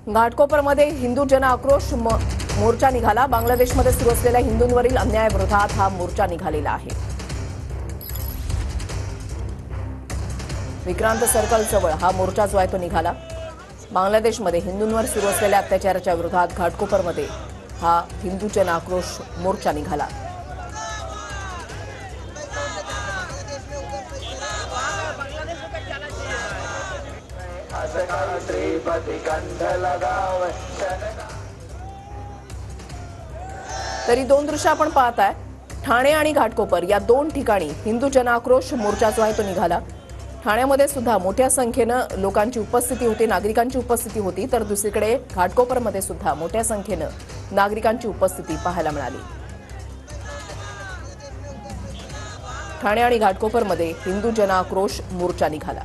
घाटकोपरमध्ये हिंदू जन आक्रोश मोर्चा निघाला। बांगलादेशमध्ये सुरू असलेल्या हिंदूंवरील अन्यायाविरोधात हा मोर्चा निघालेला आहे। विक्रांत सर्कल जवळ हा मोर्चा जो आहे तो निघाला। बांगलादेशमध्ये हिंदूंवर सुरू असलेल्या अत्याचाराच्या विरोधात घाटकोपरमध्ये हा हिंदू जन आक्रोश मोर्चा निघाला। तरी दोन दृश्य आपण पाहताय। ठाणे आणि घाटकोपर या दोन ठिकाणी हिंदू जन आक्रोश मोर्चा जो आहे तो निघाला। ठाण्यामध्ये सुद्धा मोठ्या संख्येनं लोकांची उपस्थिती होती, नागरिकांची उपस्थिती होती, तर दुसरीकडे घाटकोपरमध्ये सुद्धा मोठ्या संख्येनं नागरिकांची उपस्थिती पाहायला मिळाली। ठाणे आणि घाटकोपरमध्ये हिंदू जन आक्रोश मोर्चा निघाला।